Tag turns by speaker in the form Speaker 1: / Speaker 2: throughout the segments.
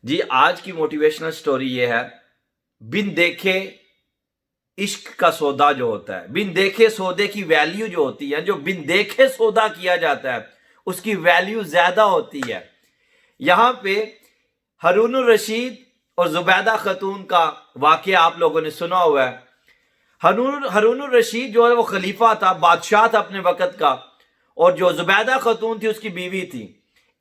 Speaker 1: جی آج کی motivational story یہ ہے، بن دیکھے عشق کا سودا جو ہوتا ہے، بن دیکھے سودے کی ویلیو جو ہوتی ہے، جو بن دیکھے سودا کیا جاتا ہے اس کی ویلیو زیادہ ہوتی ہے۔ یہاں پہ ہارون الرشید اور زبیدہ خاتون کا واقعہ آپ لوگوں نے سنا ہوا ہے۔ ہارون الرشید جو ہے وہ خلیفہ تھا، بادشاہ تھا اپنے وقت کا، اور جو زبیدہ خاتون تھی اس کی بیوی تھی۔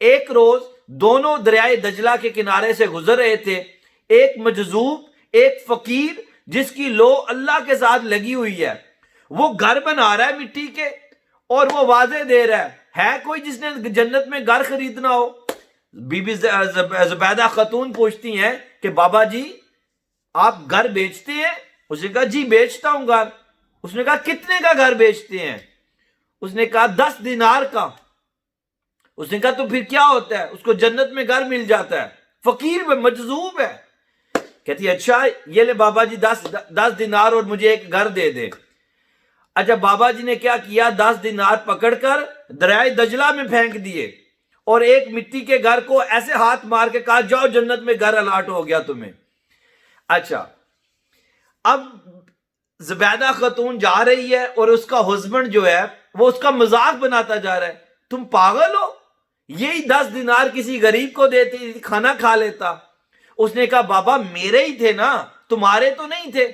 Speaker 1: ایک روز دونوں دریائے دجلہ کے کنارے سے گزر رہے تھے۔ ایک مجذوب، ایک فقیر جس کی لو اللہ کے ساتھ لگی ہوئی ہے، وہ گھر بنا رہا ہے مٹی کے، اور وہ واضح دے رہا ہے کوئی جس نے جنت میں گھر خریدنا ہو؟ بی بی زبیدہ خاتون پوچھتی ہیں کہ بابا جی آپ گھر بیچتے ہیں؟ اس نے کہا جی بیچتا ہوں گھر۔ اس نے کہا کتنے کا گھر بیچتے ہیں؟ اس نے کہا 10 دینار کا۔ اس نے کہا تو پھر کیا ہوتا ہے؟ اس کو جنت میں گھر مل جاتا ہے۔ فقیر میں مجذوب ہے، کہتی ہے اچھا یہ لے بابا جی 10 دینار اور مجھے ایک گھر دے دے۔ اچھا بابا جی نے کیا کیا، 10 دینار پکڑ کر دریائے دجلہ میں پھینک دیے، اور ایک مٹی کے گھر کو ایسے ہاتھ مار کے کہا جاؤ جنت میں گھر الاٹ ہو گیا تمہیں۔ اچھا اب زبیدہ خاتون جا رہی ہے اور اس کا ہسبینڈ جو ہے وہ اس کا مذاق بناتا جا رہا ہے، تم پاگل ہو، یہی 10 دینار کسی غریب کو دیتی کھانا کھا لیتا۔ اس نے کہا بابا میرے ہی تھے نا، تمہارے تو نہیں تھے،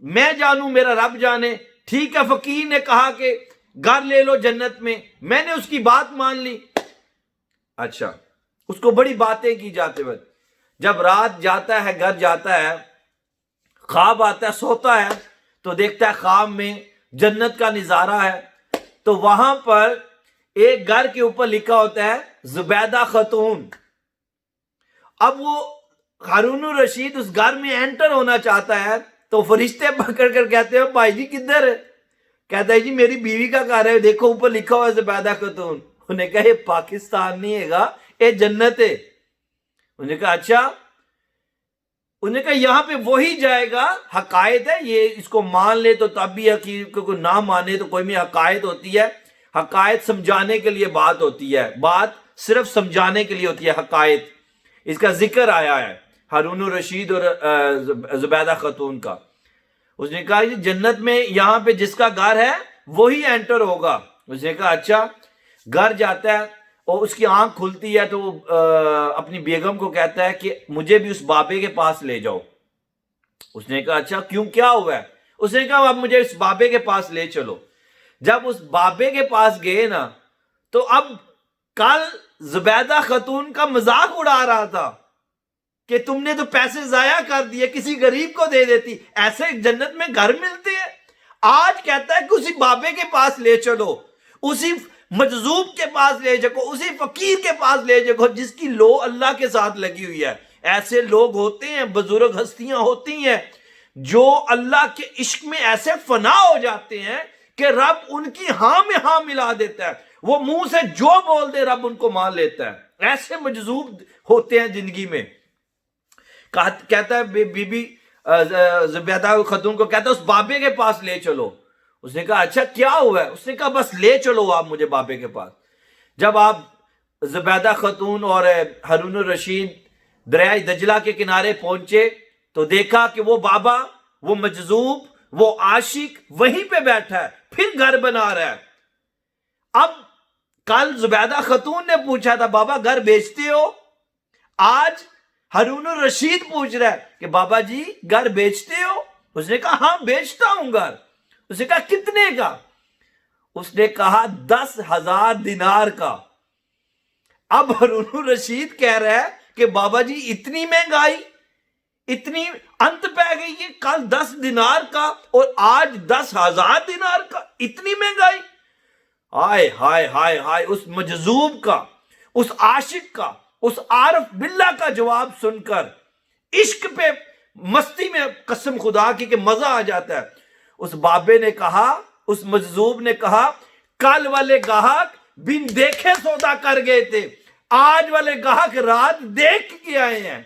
Speaker 1: میں جانوں میرا رب جانے۔ ٹھیک ہے، فقیر نے کہا کہ گھر لے لو جنت میں نے اس کی بات مان لی۔ اچھا اس کو بڑی باتیں کی جاتے وقت، جب رات جاتا ہے گھر جاتا ہے، خواب آتا ہے، سوتا ہے تو دیکھتا ہے خواب میں جنت کا نظارہ ہے، تو وہاں پر ایک گھر کے اوپر لکھا ہوتا ہے زبیدہ خاتون۔ اب وہ ہارون الرشید اس گھر میں انٹر ہونا چاہتا ہے تو فرشتے پکڑ کر کہتے ہیں بھائی جی کدھر ہے؟ کہتا ہے جی میری بیوی کا گھر ہے، دیکھو اوپر لکھا ہوا ہے زبیدہ خاتون۔ انہوں نے کہا یہ پاکستان نہیں ہے گا، یہ جنت ہے۔ انہوں نے کہا اچھا، انہوں نے کہا یہاں پہ وہی جائے گا، حقائق ہے یہ، اس کو مان لے تو تب بھی حقیقت کو نہ مانے تو کوئی بھی حقائق ہوتی ہے، حقائق سمجھانے کے لیے بات ہوتی ہے، بات صرف سمجھانے کے لیے ہوتی ہے حقائق۔ اس کا ذکر آیا ہے ہارون الرشید اور زبیدہ خاتون کا۔ اس نے کہا جنت میں یہاں پہ جس کا گھر ہے وہی انٹر ہوگا۔ اس نے کہا اچھا، گھر جاتا ہے اور اس کی آنکھ کھلتی ہے تو وہ اپنی بیگم کو کہتا ہے کہ مجھے بھی اس بابے کے پاس لے جاؤ۔ اس نے کہا اچھا کیوں، کیا ہوا ہے؟ اس نے کہا اب مجھے اس بابے کے پاس لے چلو۔ جب اس بابے کے پاس گئے نا تو اب کل زبیدہ خاتون کا مذاق اڑا رہا تھا کہ تم نے تو پیسے ضائع کر دیے، کسی غریب کو دے دیتی، ایسے جنت میں گھر ملتے ہیں۔ آج کہتا ہے کہ اسی بابے کے پاس لے چلو، اسی مجذوب کے پاس لے جاؤ، اسی فقیر کے پاس لے جاؤ جس کی لو اللہ کے ساتھ لگی ہوئی ہے۔ ایسے لوگ ہوتے ہیں، بزرگ ہستیاں ہوتی ہیں جو اللہ کے عشق میں ایسے فنا ہو جاتے ہیں کہ رب ان کی ہاں میں ہاں ملا دیتا ہے، وہ منہ سے جو بول دے رب ان کو مان لیتا ہے۔ ایسے مجذوب ہوتے ہیں زندگی میں۔ کہتا ہے بی بی زبیدہ خاتون کو کہتا ہے اس بابے کے پاس لے چلو۔ اس نے کہا اچھا کیا ہوا ہے؟ اس نے کہا بس لے چلو آپ مجھے بابے کے پاس۔ جب آپ زبیدہ خاتون اور ہارون الرشید دریائے دجلہ کے کنارے پہنچے تو دیکھا کہ وہ بابا، وہ مجذوب، وہ عاشق وہیں پہ بیٹھا ہے، پھر گھر بنا رہا ہے۔ اب کل زبیدہ خاتون نے پوچھا تھا بابا گھر بیچتے ہو؟ آج ہارون الرشید پوچھ رہا ہے کہ بابا جی گھر بیچتے ہو؟ اس نے کہا ہاں بیچتا ہوں گھر۔ اس نے کہا کتنے کا؟ اس نے کہا 10,000 دینار کا۔ اب ہارون الرشید کہہ رہا ہے کہ بابا جی اتنی مہنگائی، اتنی انت پہ گئی ہے، کل 10 دینار کا اور آج 10,000 دینار کا، اتنی مہنگائی؟ ہائے ہائے ہائے ہائے، اس مجذوب کا، اس عاشق کا، اس عارف باللہ کا جواب سن کر عشق پہ مستی میں قسم خدا کی کہ مزہ آ جاتا ہے۔ اس بابے نے کہا، اس مجذوب نے کہا کل والے گاہک بن دیکھے سودا کر گئے تھے، آج والے گاہک رات دیکھ کے آئے ہیں۔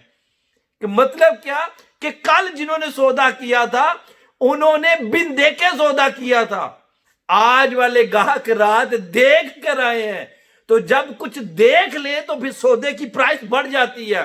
Speaker 1: کہ مطلب کیا کہ کل جنہوں نے سودا کیا تھا انہوں نے بن دیکھے سودا کیا تھا، آج والے گاہک رات دیکھ کر آئے ہیں۔ تو جب کچھ دیکھ لے تو پھر سودے کی پرائس بڑھ جاتی ہے۔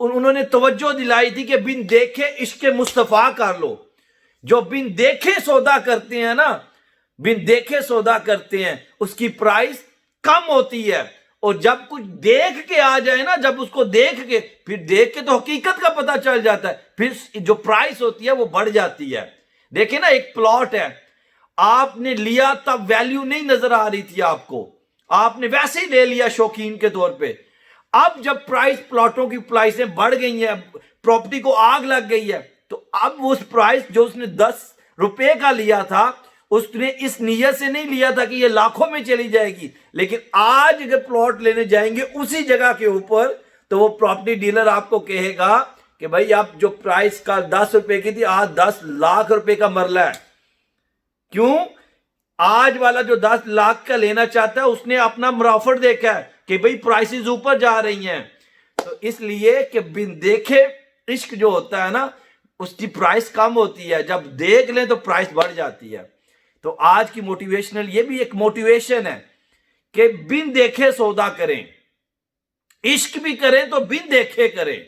Speaker 1: انہوں نے توجہ دلائی تھی کہ بن دیکھے عشق مصطفیٰ کر لو. جو بن دیکھے سودا کرتے ہیں نا، بن دیکھے سودا کرتے ہیں، اس کی پرائس کم ہوتی ہے. اور جب کچھ دیکھ کے آ جائے نا، جب اس کو دیکھ کے، پھر دیکھ کے تو حقیقت کا پتہ چل جاتا ہے، پھر جو پرائس ہوتی ہے وہ بڑھ جاتی ہے. دیکھیں نا، ایک پلاٹ ہے، آپ نے لیا تب ویلیو نہیں نظر آ رہی تھی آپ کو، آپ نے ویسے ہی لے لیا شوقین کے طور پہ. اب جب پرائس، پلاٹوں کی پرائسیں بڑھ گئی ہیں، پراپرٹی کو آگ لگ گئی ہے، تو اب اس پرائس جو اس نے 10 روپے کا لیا تھا، اس نے اس نیت سے نہیں لیا تھا کہ یہ لاکھوں میں چلی جائے گی. لیکن آج اگر پلاٹ لینے جائیں گے اسی جگہ کے اوپر، تو وہ پراپرٹی ڈیلر آپ کو کہے گا کہ بھائی آپ جو پرائس کا 10 روپے کی تھی، آج 10 لاکھ روپے کا مرلہ ہے. کیوں؟ آج والا جو 10 لاکھ کا لینا چاہتا ہے، اس نے اپنا مرافٹ دیکھا ہے کہ بھئی پرائسز اوپر جا رہی ہیں. تو اس لیے کہ بن دیکھے عشق جو ہوتا ہے نا، اس کی پرائس کم ہوتی ہے، جب دیکھ لیں تو پرائس بڑھ جاتی ہے. تو آج کی موٹیویشنل یہ بھی ایک موٹیویشن ہے کہ بن دیکھے سودا کریں، عشق بھی کریں تو بن دیکھے کریں.